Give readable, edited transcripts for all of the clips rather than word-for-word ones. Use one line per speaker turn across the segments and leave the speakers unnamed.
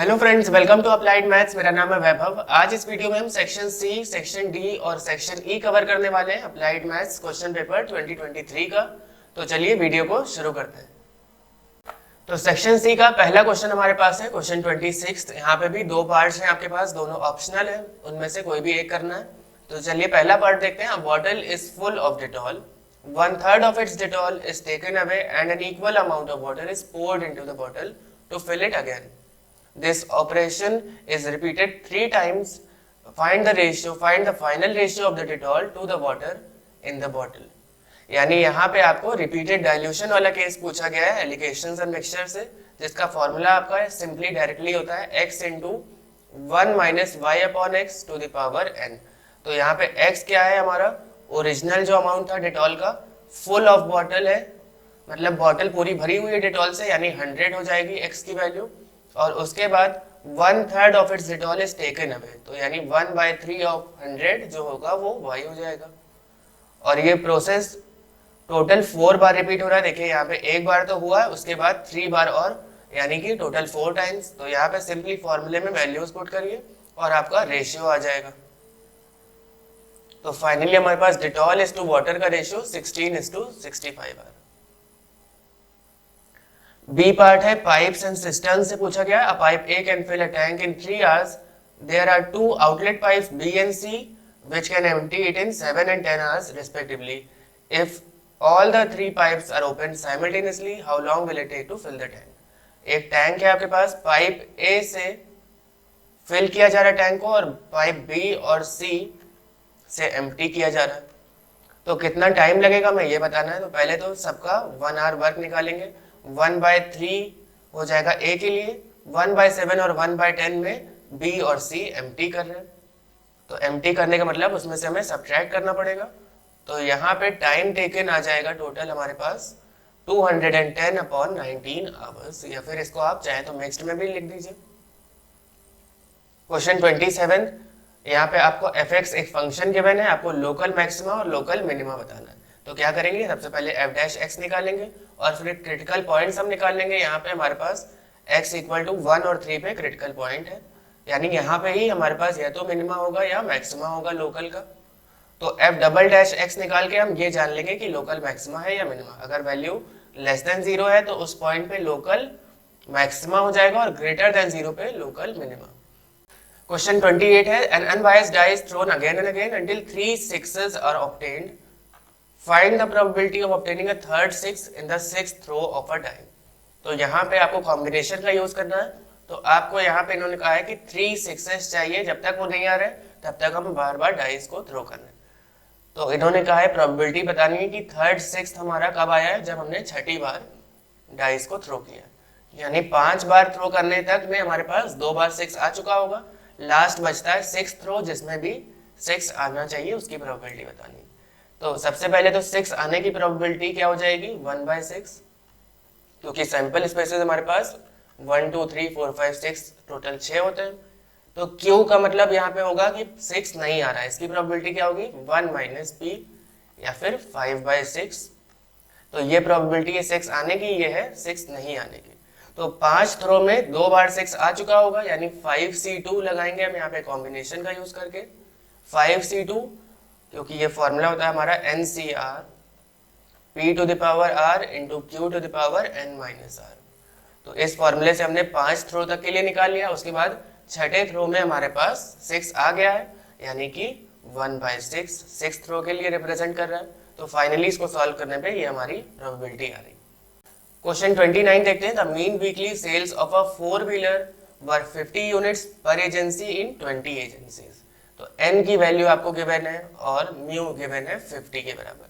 Hello friends, welcome to applied maths. मेरा नाम है वैभव। आज इस वीडियो में हम सेक्शन सी, सेक्शन डी और सेक्शन ई कवर करने वाले हैं अप्लाइड मैथ्स क्वेश्चन पेपर 2023 का। तो चलिए वीडियो को शुरू करते हैं। तो सेक्शन सी का पहला क्वेश्चन हमारे पास है क्वेश्चन 26। यहाँ पे भी दो पार्ट्स हैं आपके पास, दोनों ऑप्शनल है, उनमें से कोई भी एक करना है। तो चलिए पहला पार्ट देखते हैं। Bottle is full of Dettol, 1/3 of its Dettol is taken away and an equal amount of water is poured into the bottle to fill it again. This operation is repeated 3 times. Find the final ratio of the Dettol to the water in the bottle. यानी यहाँ पे आपको repeated dilution वाला case पूछा गया है allegations and mixture से, जिसका फॉर्मूला आपका सिंपली डायरेक्टली होता है x into 1 minus Y upon X to the power n। तो यहाँ पे x क्या है हमारा ओरिजिनल जो अमाउंट था डिटॉल का, फुल ऑफ बॉटल है, मतलब बॉटल पूरी भरी हुई है डिटॉल से, यानी 100 हो जाएगी x की वैल्यू। और उसके बाद 1/3 of its Dettol is taken away, तो यानी 1/3 ऑफ 100 जो होगा वो y हो जाएगा। और ये प्रोसेस टोटल 4 बार रिपीट हो रहा है। देखिए यहाँ पे एक बार तो हुआ है, उसके बाद 3 बार और, यानी कि टोटल 4 टाइम्स। तो यहाँ पे सिंपली फॉर्मूले में वैल्यूज पुट करिए और आपका रेशियो आ जाएगा। तो फाइनली हमारे पास डिटॉल इज टू वाटर का रेशियो 16:65 है। बी पार्ट है पाइप्स एंड सिस्टर्न से पूछा गया। A pipe A can fill a tank in 3 hours. There are 2 outlet pipes B and C which can empty it in 7 and 10 hours respectively. If all the 3 pipes are opened simultaneously, how long will it take to fill the tank? एक tank है आपके पास, pipe ए से fill किया जा रहा है tank को और पाइप बी और सी से एम्प्टी किया जा रहा है। तो कितना टाइम लगेगा मैं ये बताना है। तो पहले तो सबका 1 hour वर्क निकालेंगे। 1/3 हो जाएगा ए के लिए, 1/7 और 1/10 में बी और सी एम्प्टी कर रहे हैं। तो एम्प्टी करने का मतलब उसमें से हमें सब्ट्रैक्ट करना पड़ेगा। तो यहाँ पे टाइम टेकन आ जाएगा टोटल हमारे पास 210/19 आवर्स, या फिर इसको आप चाहे तो मिक्स्ड में भी लिख दीजिए। क्वेश्चन 27, यहाँ पे आपको fx एक फंक्शन गिवन है, आपको लोकल मैक्सिमा और लोकल मिनिमा बताना है। तो क्या करेंगे, सबसे पहले f' निकालेंगे और फिर क्रिटिकल पॉइंट्स हम निकाल लेंगे। यहाँ पे हमारे पास x इक्वल टू 1 और 3 पे क्रिटिकल पॉइंट है, यानी यहाँ पे ही हमारे पास या तो मिनिमा होगा या मैक्सिमा होगा लोकल का। तो f'' निकाल के हम ये जान लेंगे कि लोकल मैक्सिमा है या मिनिमा। अगर वैल्यू लेस देन 0 है तो उस पॉइंट पे लोकल मैक्सिमा हो जाएगा और ग्रेटर देन 0 पे लोकल मिनिमा। क्वेश्चन 28 है, an unbiased die is thrown again and again until 3 6s are obtained. Find the probability of obtaining a third 6 in the 6th throw of a die. तो यहाँ पे आपको combination का use करना है। तो आपको यहाँ पे इन्होंने कहा है कि 3 6s चाहिए, जब तक वो नहीं आ रहे तब तक हम बार बार डाइस को थ्रो करना है। तो इन्होंने कहा है प्रोबेबिलिटी बतानी है कि थर्ड 6th हमारा कब आया है, जब हमने 6ठी बार डाइस को थ्रो किया, यानी 5 बार थ्रो करने तक में हमारे पास 2 बार 6 आ चुका होगा। लास्ट बचता है 6th थ्रो, जिसमें भी 6 आना चाहिए, उसकी प्रोबेबिलिटी बतानी। तो सबसे पहले तो 6 आने की प्रोबेबिलिटी क्या हो जाएगी, 1/6, क्योंकि सैंपल स्पेसेस हमारे पास 1 2 3 4 5 6 टोटल 6 होते हैं। तो Q का मतलब यहाँ पे होगा कि 6 नहीं आ रहा है, इसकी प्रोबेबिलिटी क्या होगी, 1 माइनस P या फिर 5/6। तो ये प्रोबेबिलिटी है 6 आने की, ये है 6 नहीं आने की। तो 5 थ्रो में 2 बार 6 आ चुका होगा, यानी 5C2 लगाएंगे हम यहाँ पे कॉम्बिनेशन का यूज करके। 5C2, क्योंकि ये फॉर्मूला होता है हमारा NCR P to the power R into Q to the power N minus R। तो इस फॉर्मूले से हमने 5 थ्रो तक के लिए निकाल लिया। उसके बाद 6ठे थ्रो में हमारे पास 6 आ गया है, यानी कि 1/6 6th थ्रो के लिए रिप्रेजेंट कर रहा है। तो फाइनली इसको सॉल्व करने पे ये हमारी प्रोबेबिलिटी आ रही। क्वेश्चन 29 देखते हैं। The mean weekly sales of a 4-wheeler were 50 units per agency in 20 agencies. तो n की वैल्यू आपको गिवन है और म्यू गिवन है 50 के बराबर।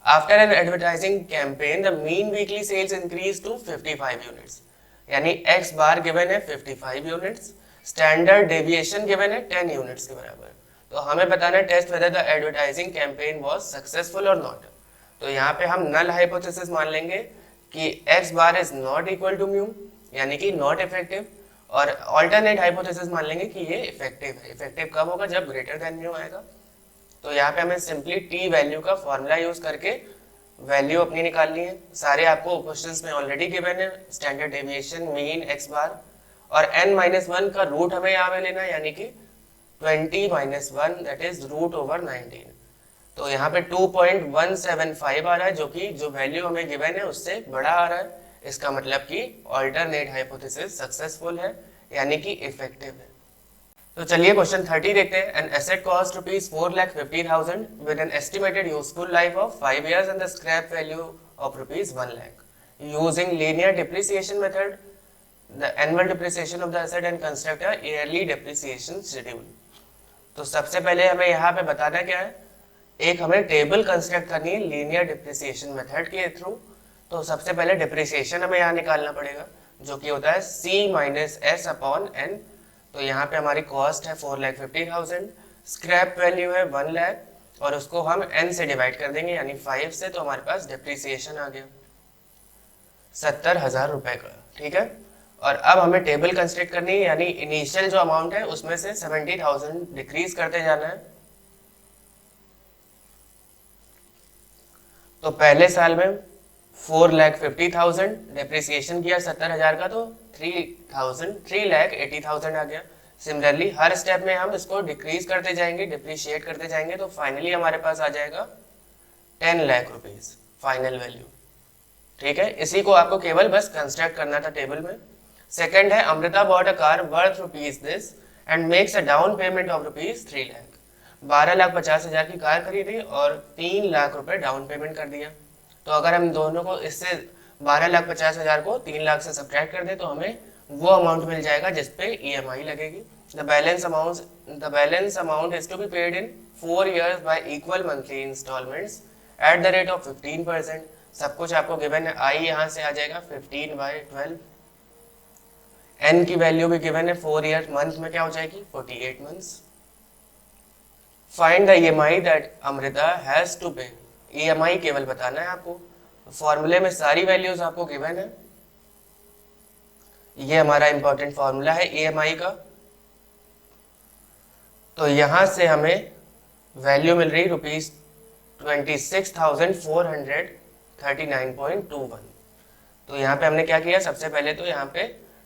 After an advertising campaign the mean weekly sales increase to 55 units, यानी x बार गिवन है 55 यूनिट्स, स्टैंडर्ड डेविएशन गिवन है 10 यूनिट्स के बराबर। तो हमें बताना है test whether the advertising campaign was successful और नॉट। तो यहाँ पे हम नल हाइपोथेसिस मान लेंगे कि x bar is not equal to mu, यानी कि नॉट इफेक्टिव, और ऑल्टरनेट हाइपोथेसिस मान लेंगे कि ये इफेक्टिव है। इफेक्टिव कब होगा, जब ग्रेटर देन म्यू आएगा। तो यहाँ पे हमें सिंपली टी वैल्यू का फॉर्मूला यूज करके वैल्यू अपनी निकालनी है। सारे आपको क्वेश्चंस में ऑलरेडी गिवन है, स्टैंडर्ड डेविएशन, मीन, एक्स बार, और n-1 का रूट हमें यहाँ पे लेना है, यानी कि 20-1 दैट इज रूट ओवर 19। तो यहाँ पे 2.175 आ रहा है, जो कि जो वैल्यू हमें गिवन है उससे बड़ा आ रहा है। इसका मतलब कि ऑल्टरनेट हाइपोथेसिस सक्सेसफुल है, यानी कि इफेक्टिव है। तो चलिए क्वेश्चन 30 देखते हैं। An asset cost ₹4,50,000 with an estimated useful life of 5 years and the scrap value of ₹1 lakh using linear depreciation method the annual depreciation of the asset and construct a yearly depreciation schedule. तो सबसे पहले हमें यहाँ पे बताना क्या है, एक हमें टेबल कंस्ट्रक्ट करनी है लीनियर डिप्रिसिएशन मेथड के थ्रू। तो सबसे पहले डिप्रिसिएशन हमें यहाँ निकालना पड़ेगा, जो कि होता है C-S/N। तो यहाँ पे हमारी कॉस्ट है 4,50,000, स्क्रैप वैल्यू है 1 लाख और उसको हम n से डिवाइड कर देंगे यानी 5 से, तो हमारे पास डिप्रिसिएशन आ गया 70,000 रुपए का। ठीक है, और अब हमें टेबल कंस्ट्रक्ट करनी है, यानी इनिशियल जो अमाउंट है उसमें से 70,000 डिक्रीज करते जाना है। तो पहले साल में 4,50,000 डिप्रिसिएशन किया 70,000 का, तो 3,80,000 आ गया। सिमिलरली हर स्टेप में हम इसको डिक्रीज करते जाएंगे, डिप्रिशिएट करते जाएंगे, तो फाइनली हमारे पास आ जाएगा 10 लाख रुपीज फाइनल वैल्यू। ठीक है, इसी को आपको केवल बस कंस्ट्रक्ट करना था टेबल में। सेकंड है Amrita bought a car worth rupees this and makes a down payment of ₹3 lakh. 12,50,000 की कार खरीदी और 3 लाख रुपए डाउन पेमेंट कर दिया। तो अगर हम दोनों को इससे 12,50,000 को 3 लाख से सब्ट्रैक्ट कर दे तो हमें वो अमाउंट मिल जाएगा जिसपे EMI लगेगी। The balance amount is to be paid in 4 years by equal monthly instalments at the rate of 15%। सब कुछ आपको गिवन है। I यहाँ से आ जाएगा 15/12। N की वैल्यू भी गिवन है 4 years, मंथ में क्या हो जाएगी 48 months। Find the EMI that Amrita has to pay. EMI केवल बताना है आपको। फॉर्मूले में सारी वैल्यूज आपको गिवन है। ये हमारा इंपॉर्टेंट फॉर्मूला है EMI का। तो यहां से हमें वैल्यू मिल रही ₹26,439.21। तो यहाँ पे हमने क्या किया, सबसे पहले तो यहाँ पे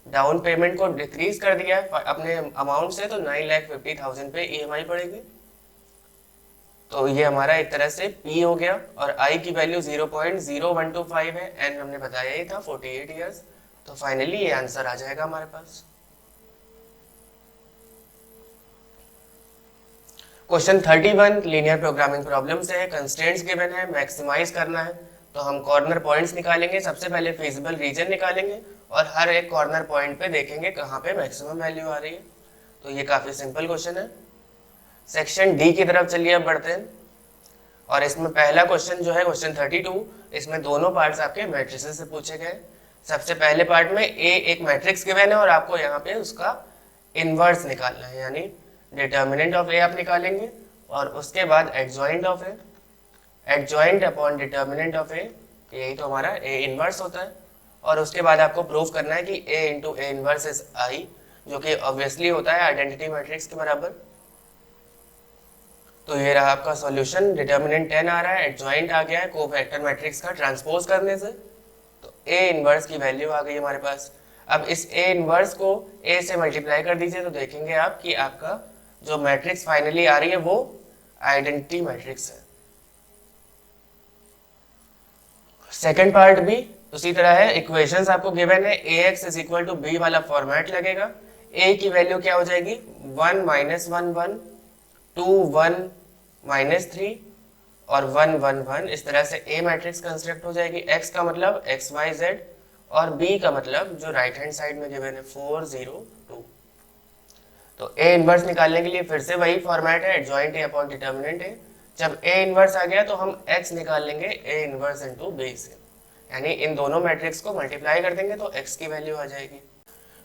डाउन पेमेंट को डिक्रीज कर दिया है अपने अमाउंट से, तो 9,50,000 पे EMI पड़ेगी। तो ये हमारा एक तरह से P हो गया और I की वैल्यू 0.0125 है, N हमने बताया ही था 48 years। तो फाइनली ये आंसर आ जाएगा हमारे पास। क्वेश्चन 31 लीनियर प्रोग्रामिंग प्रॉब्लम से है। कंस्ट्रेंट्स गिवन है, मैक्सिमाइज करना है। तो हम कॉर्नर पॉइंट्स निकालेंगे। सबसे पहले फिजिबल रीजन निकालेंगे और हर एक कॉर्नर पॉइंट पे देखेंगे कहाँ पे मैक्सिमम वैल्यू आ रही है। तो ये काफी सिंपल क्वेश्चन है। सेक्शन डी की तरफ चलिए अब बढ़ते हैं। और इसमें पहला क्वेश्चन जो है क्वेश्चन 32, इसमें दोनों पार्ट्स आपके मैट्रिसेस से पूछे गए। सबसे पहले पार्ट में ए एक मैट्रिक्स गिवन है और आपको यहाँ पे उसका इनवर्स निकालना है, यानी डिटर्मिनेंट ऑफ ए आप निकालेंगे और उसके बाद adjoint of A, adjoint upon determinant of A, यही तो हमारा ए इनवर्स होता है। और उसके बाद आपको प्रूव करना है कि A into A inverse is I, जो कि ऑब्वियसली होता है आइडेंटिटी मैट्रिक्स के बराबर। तो ये रहा आपका सॉल्यूशन। डिटर्मिनेंट 10 आ रहा है, एडजॉइंट आ गया है कोवेक्टर मैट्रिक्स का ट्रांसपोज करने से, तो ए इनवर्स की वैल्यू आ गई हमारे पास। अब इस ए इनवर्स को ए से मल्टीप्लाई कर दीजिए तो देखेंगे आप कि आपका जो मैट्रिक्स फाइनली आ रही है वो आइडेंटिटी मैट्रिक्स है। सेकंड पार्ट भी उसी तरह है। इक्वेशंस आपको गिवन है, ax is equal to b वाला फॉर्मेट लगेगा। a की वैल्यू क्या हो जाएगी 1 - 1 1 2 1 -3 और 1 1 1। इस तरह से A मैट्रिक्स कंस्ट्रक्ट हो जाएगी। X का मतलब x y z और B का मतलब जो राइट हैंड साइड में गिवन है 4 0 2। तो A इनवर्स निकालने के लिए फिर से वही फॉर्मेट है, adjoint A upon determinant A। जब A इनवर्स आ गया तो हम X निकाल लेंगे A इनवर्स इनटू B से, यानी इन दोनों मैट्रिक्स को मल्टीप्लाई कर देंगे तो X की वैल्यू आ जाएगी।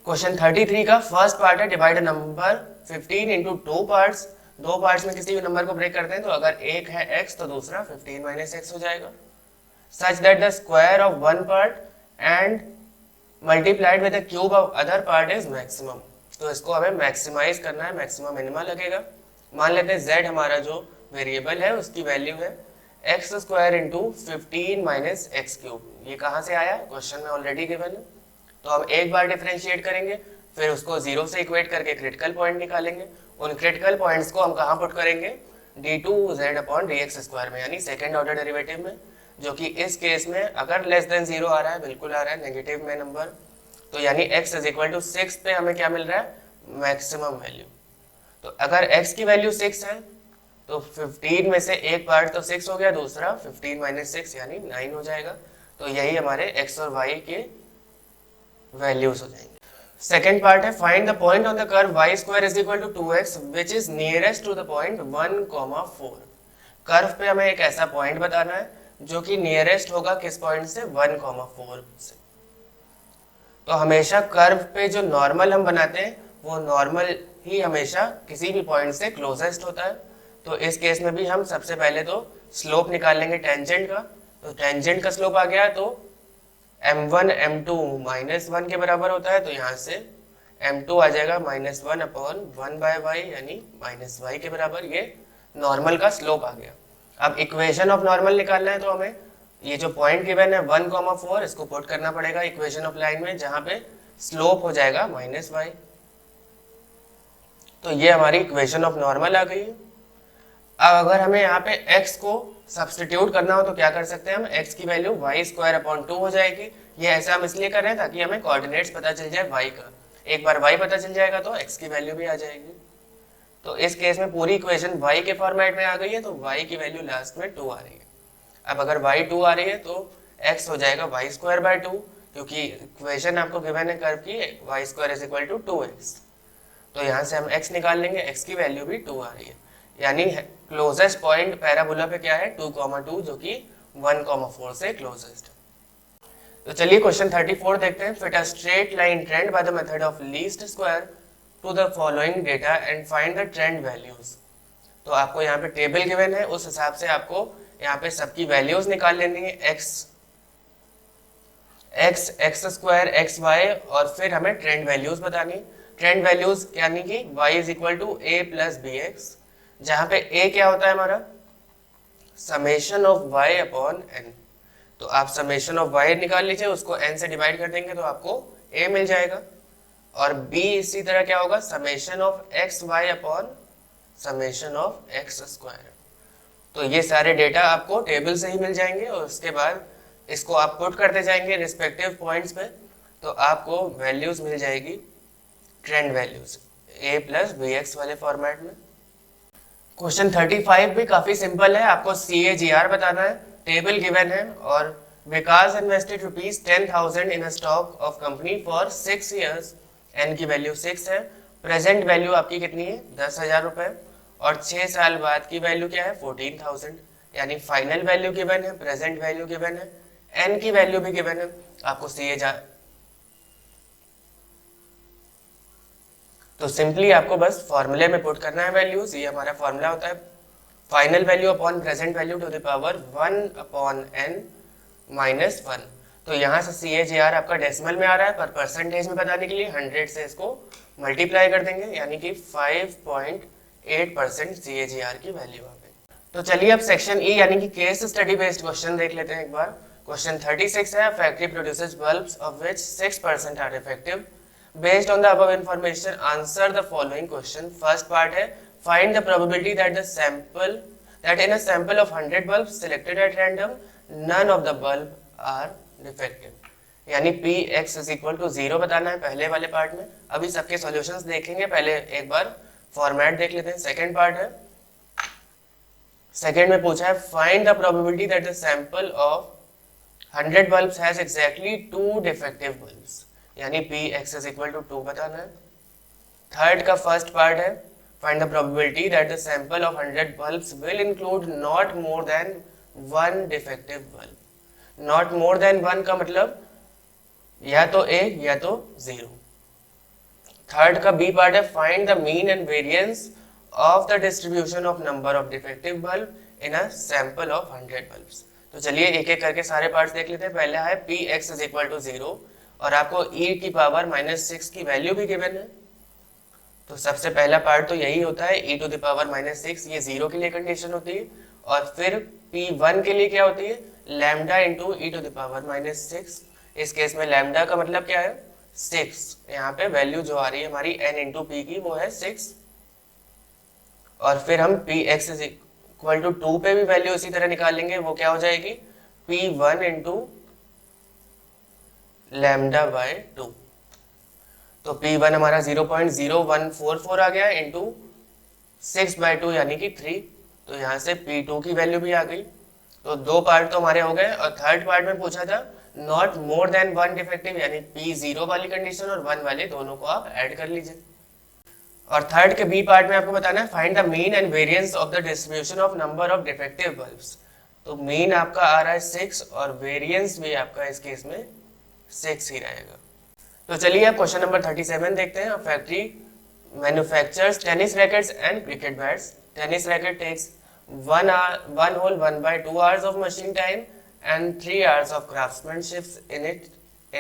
क्वेश्चन 33 का फर्स्ट पार्ट है divide a number 15 into 2 parts. दो पार्ट्स में किसी भी नंबर को ब्रेक करते हैं तो अगर एक है x तो दूसरा 15 - x हो जाएगा। Such that the square of one part and multiplied with the cube of other part is maximum. तो इसको हमें मैक्सिमाइज करना है, मैक्सिमम मिनिमा लगेगा। मान लेते हैं z हमारा जो वेरिएबल है उसकी वैल्यू है x square into 15 - x cube. ये कहाँ से आया, क्वेश्चन में ऑलरेडी गिवन है। तो हम एक बार डिफरेंशिएट करेंगे, फिर उसको 0 से इक्वेट करके क्रिटिकल पॉइंट निकालेंगे। उन क्रिटिकल पॉइंट्स को हम कहाँ पुट करेंगे, d2z/dx² में, यानी सेकेंड ऑर्डर डेरिवेटिव में, जो कि इस केस में अगर लेस देन 0 आ रहा है, बिल्कुल आ रहा है नेगेटिव में नंबर, तो यानी x = 6 पे हमें क्या मिल रहा है, मैक्सिमम वैल्यू। तो अगर x की वैल्यू 6 है तो 15 में से एक पार्ट तो 6 हो गया, दूसरा 15 - 6 यानी 9 हो जाएगा। तो यही हमारे x और y के वैल्यूज हो जाएंगे। सेकेंड पार्ट है, find the point on the curve y² = 2x which is nearest to the point 1,4। Curve पे हमें एक ऐसा पॉइंट बताना है जो कि नियरेस्ट होगा किस पॉइंट से, 1,4 से। तो हमेशा कर्व पे जो नॉर्मल हम बनाते हैं वो नॉर्मल ही हमेशा किसी भी पॉइंट से क्लोजेस्ट होता है। तो इस केस में भी हम सबसे पहले तो स्लोप निकाल लेंगे टेंजेंट का। तो टेंजेंट का स्लोप आ गया तो m1 m2 -1 के बराबर होता है, तो यहाँ से m2 आ जाएगा -1/1/y यानी -y के बराबर। ये नॉर्मल का स्लोप आ गया। अब इक्वेशन ऑफ नॉर्मल निकालना है तो हमें ये जो पॉइंट गिवन है 1,4 इसको पुट करना पड़ेगा इक्वेशन ऑफ लाइन में, जहाँ पे स्लोप हो जाएगा -y। तो ये हमारी इक्वेशन ऑफ नॉर्मल आ गई है। अब अगर हमें यहाँ पे x को सब्सटीट्यूट करना हो तो क्या कर सकते हैं हम, x की वैल्यू y² हो जाएगी। ये ऐसा हम इसलिए कर रहे हैं ताकि हमें कोऑर्डिनेट्स पता चल जाए y का। एक बार y पता चल जाएगा तो x की वैल्यू भी आ जाएगी। तो इस केस में पूरी इक्वेशन y के फॉर्मेट में आ गई है, तो y की वैल्यू लास्ट में 2 आ रही है। अब अगर y 2 आ रही है तो x हो जाएगा y²/2, क्योंकि इक्वेशन आपको गिवन है कर्व की y² = 2x। तो यहाँ से हम x निकाल लेंगे, x की वैल्यू भी 2 आ रही है, यानी क्लोजेस्ट पॉइंट पैराबोला पे क्या है 2,2, जो कि 1,4 से क्लोजेस्ट। तो चलिए क्वेश्चन 34 देखते हैं। Fit a straight line trend by the method of least square to the following data and find the trend values. तो आपको यहाँ पे टेबल गिवन है, उस हिसाब से आपको यहाँ पे सबकी वैल्यूज निकाल लेनी है, x, x², xy, और फिर हमें ट्रेंड वैल्यूज बतानी। ट्रेंड वैल्यूज यानी कि y = a + bx, जहाँ पे a क्या होता है हमारा, समेशन ऑफ y/n। तो आप समेशन ऑफ y निकाल लीजिए, उसको n से डिवाइड कर देंगे तो आपको a मिल जाएगा। और b इसी तरह क्या होगा, समेशन ऑफ xy/समेशन ऑफ x²। तो ये सारे डेटा आपको टेबल से ही मिल जाएंगे, और उसके बाद इसको आप पुट करते जाएंगे रिस्पेक्टिव पॉइंट्स पे, तो आपको वैल्यूज मिल जाएगी, ट्रेंड वैल्यूज a + bx वाले फॉर्मेट में। क्वेश्चन 35 भी काफी सिंपल है, आपको CAGR बताना है, टेबल गिवन है, और Vikas invested ₹10,000 in stock of company for 6 years, n की वैल्यू 6 है, प्रेजेंट वैल्यू आपकी कितनी है 10,000 रुपए, और 6 साल बाद की वैल्यू क्या है 14,000, यानी फाइनल वैल्यू गिवन है, प्रेजेंट वैल्यू गिवन है, n की वैल्यू भी गिवन है, आपको CAGR। तो सिंपली आपको बस फॉर्मूले में पुट करना है वैल्यूज। ये हमारा फॉर्मूला होता है final value upon present value to the power 1/n - 1। तो यहाँ से CAGR आपका डेसिमल में आ रहा है, पर परसेंटेज में बताने के लिए 100 से इसको मल्टीप्लाई कर देंगे, यानी कि 5.8% CAGR की वैल्यू आ गई। तो चलिए अब सेक्शन ई यानी कि केस स्टडी बेस्ड क्वेश्चन देख लेते हैं एक बार। क्वेश्चन 36 है, factory produces bulbs of which 6% are defective. Based on the above information, answer the following question. First part है, find the probability that in a sample of 100 bulbs selected at random, none of the bulb are defective. यानी Px = 0 बताना है पहले वाले part में। अभी सबके solutions देखेंगे, पहले एक बार फॉर्मेट देख लेते हैं। सेकंड पार्ट है, सेकंड में पूछा है find the probability that the sample of 100 bulbs has exactly 2 defective bulbs, यानी Px = 2 बताना है। थर्ड का फर्स्ट पार्ट है, find the probability that the sample of 100 bulbs will include not more than 1 defective bulb. Not more than 1 का मतलब या तो A या तो 0। थर्ड का बी पार्ट है, find the mean and variance of the distribution of number of defective bulb in a sample of 100 bulbs. तो चलिए एक एक करके सारे पार्ट्स देख लेते हैं। पहला है Px = 0, और आपको e⁻ -6 की वैल्यू भी गिवन है। तो सबसे पहला पार्ट तो यही होता है, e⁻⁻6, ये 0 के लिए कंडीशन होती है। और फिर P1 के लिए क्या होती है, लैम्डा × e⁻⁻6। इस केस में लैम्डा का मतलब क्या है, 6, यहाँ पे वैल्यू जो आ रही है हमारी n इंटू पी की वो है 6, और फिर हम P X is equal to 2 पे भी वैल्यू इसी तरह निकालेंगे, वो क्या हो जाएगी p1 इंटू लैम्डा बाय 2। तो p1 हमारा 0.0144 आ गया इंटू 6/2 यानी कि 3। तो यहाँ से p2 की वैल्यू भी आ गई। तो 2 पार्ट तो हमारे हो गए, और थर्ड पार्ट में पूछा था नॉट मोर देन 1 डिफेक्टिव, यानी p0 वाली कंडीशन और 1 वाले दोनों को आप ऐड कर लीजिए। और थर्ड के बी पार्ट में आपको बताना है find the mean and variance of the distribution of number of defective bulbs. तो मीन आपका आ रहा है 6 और वेरिएंस भी आपका इस केस में 6 ही रहेगा। तो चलिए अब क्वेश्चन नंबर 37 देखते हैं। Factory manufactures tennis rackets and cricket bats. Tennis racket takes 1 whole 1/2 hours of machine time and 3 hours of craftsmanship in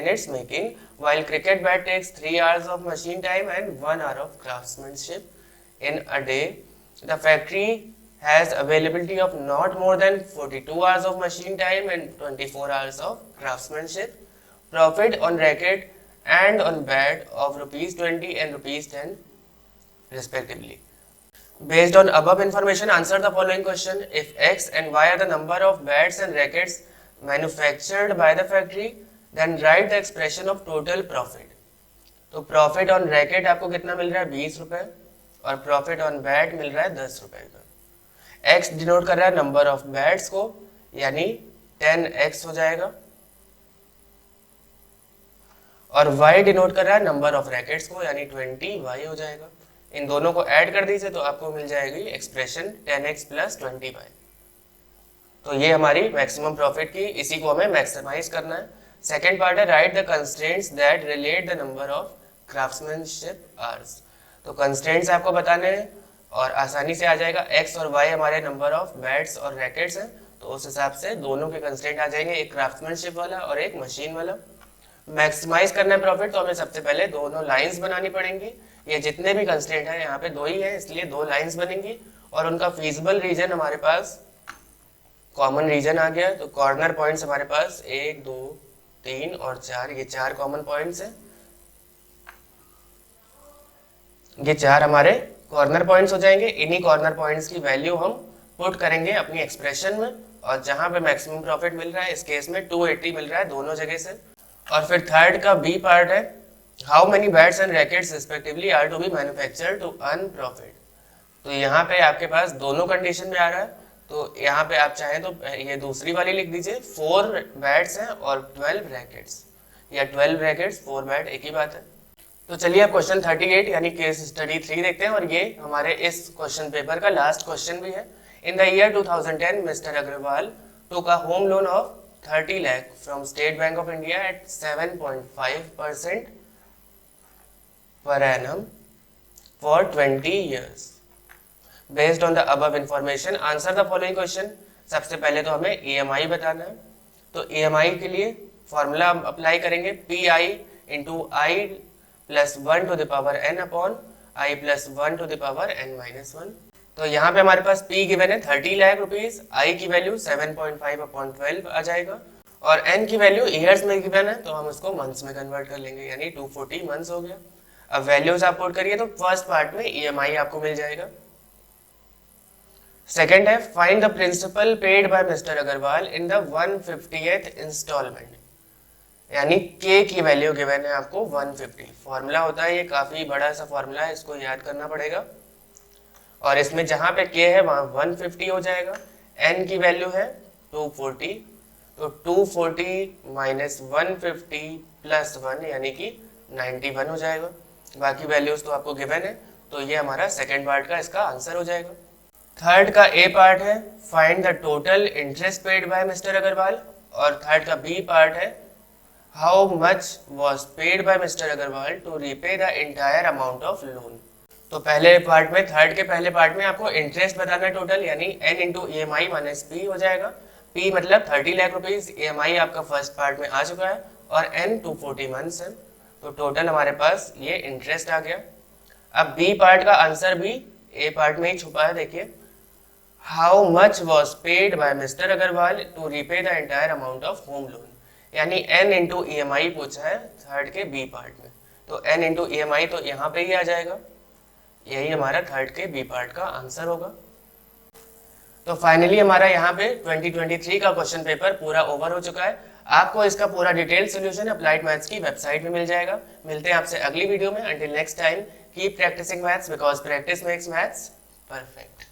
its making, while cricket bat takes 3 hours of machine time and 1 hour of craftsmanship in a day. The factory has availability of not more than 42 hours of machine time and 24 hours of craftsmanship. Profit on racket and on bat of rupees 20 and rupees 10 respectively. Based on above information, answer the following question. If X and Y are the number of bats and rackets manufactured by the factory, then write the expression of total profit. तो profit on racket आपको कितना मिल रहा है 20 रुपए, और profit on bat मिल रहा है 10 रुपए का। X डिनोट कर रहा है नंबर ऑफ बैट्स को, यानी 10x हो जाएगा, और Y डिनोट कर रहा है नंबर ऑफ रैकेट्स को, यानी 20y हो जाएगा। इन दोनों को ऐड कर दीजिए तो आपको मिल जाएगी एक्सप्रेशन 10x प्लस 20y। तो ये हमारी मैक्सिमम प्रॉफिट की, इसी को हमें मैक्सिमाइज करना है। सेकेंड पार्ट है right the constraints that relate the number of craftsmanship hours. तो कंस्ट्रेंट्स आपको बताने हैं और आसानी से आ जाएगा। x और y हमारे नंबर ऑफ बैट्स और रैकेट्स हैं, तो उस हिसाब से दोनों के कंस्ट्रेंट आ जाएंगे, एक क्राफ्ट्समैनशिप वाला और एक मशीन वाला। मैक्सिमाइज करना है प्रॉफिट, तो हमें सबसे पहले दोनों लाइंस बनानी पड़ेंगी। ये जितने भी कंस्ट्रेंट हैं यहाँ पे 2 ही है, इसलिए 2 लाइंस बनेंगी, और उनका फीजिबल रीजन हमारे पास कॉमन रीजन आ गया। तो कॉर्नर पॉइंट्स हमारे पास 1 2 3 और 4, ये 4 कॉमन पॉइंट्स हैं। ये 4 हमारे कॉर्नर पॉइंट्स हो जाएंगे। इन्हीं कॉर्नर पॉइंट्स की वैल्यू हम पुट करेंगे अपनी एक्सप्रेशन में, और जहां पे मैक्सिमम प्रॉफिट मिल रहा है इस केस में 280 मिल रहा है दोनों जगह से। और फिर थर्ड का बी पार्ट है how many bats and rackets respectively are to be manufactured to earn profit. तो यहाँ पे आपके पास दोनों कंडीशन में आ रहा है, तो यहाँ पे आप चाहें तो ये दूसरी वाली लिख दीजिए, 4 बैट्स हैं और 12 रैकेट्स, या 12 रैकेट्स 4 बैट एक ही बात है। तो चलिए अब क्वेश्चन 38 यानी केस स्टडी 3 देखते हैं, और ये हमारे इस क्वेश्चन पेपर का लास्ट क्वेश्चन भी है। In the year 2010 mister Agrawal took a home loan of 30 lakh from State Bank of India at 7.5% per annum for 20 years. Based on the above information, answer the following question. सबसे पहले तो हमें EMI बताना है। तो EMI के लिए formula apply करेंगे, PI into I plus 1 to the power n upon I plus 1 to the power n minus 1। तो यहाँ पे हमारे पास P गिवन है 30 लाख रुपीज, I की वैल्यू 7.5 अपॉन 12 आ जाएगा, और n की वैल्यू ईयर्स में गिवन है तो हम उसको मंथ्स में कन्वर्ट कर लेंगे, यानी 240 मंथ्स हो गया। अब वैल्यूज आप पुट करिए तो फर्स्ट पार्ट में EMI आपको मिल जाएगा। सेकंड है find the principal paid by mister Agrawal in the 150th instalment, यानी K की वैल्यू गिवन है आपको 150। फॉर्मूला होता है, ये काफी बड़ा सा फॉर्मूला है, इसको याद करना पड़ेगा, और इसमें जहां पे K है वहां 150 हो जाएगा। N की वैल्यू है 240, तो 240 माइनस 150 प्लस 1 यानी कि 91 हो जाएगा। बाकी वैल्यूज तो आपको गिवन है, तो ये हमारा सेकंड पार्ट का इसका आंसर हो जाएगा। थर्ड का ए पार्ट है find the total interest paid by mister Agrawal, और थर्ड का बी पार्ट है how much was paid by mister Agrawal to repay the entire amount of loan. तो पहले पार्ट में, थर्ड के पहले पार्ट में आपको इंटरेस्ट बताना है टोटल, यानी n into EMI minus P हो जाएगा। P मतलब 30 लाख रुपीज, EMI आपका फर्स्ट पार्ट में आ चुका है, और n 240 मंथ्स है, तो टोटल हमारे पास ये इंटरेस्ट आ गया। अब बी पार्ट का आंसर भी ए पार्ट में ही छुपा है, देखिए how much was paid by mister Agrawal to repay the entire amount of home loan, यानी n into E M I पूछा है थर्ड के बी पार्ट में, तो n into E M I तो यहाँ पे ही आ जाएगा, यही हमारा थर्ड के बी पार्ट का आंसर होगा। तो फाइनली हमारा यहाँ पे 2023 का क्वेश्चन पेपर पूरा ओवर हो चुका है। आपको इसका पूरा डिटेल सोल्यूशन अप्लाइड मैथ्स की वेबसाइट में मिल जाएगा। मिलते हैं आपसे अगली वीडियो में। Until next time keep practising maths because practice makes maths perfect.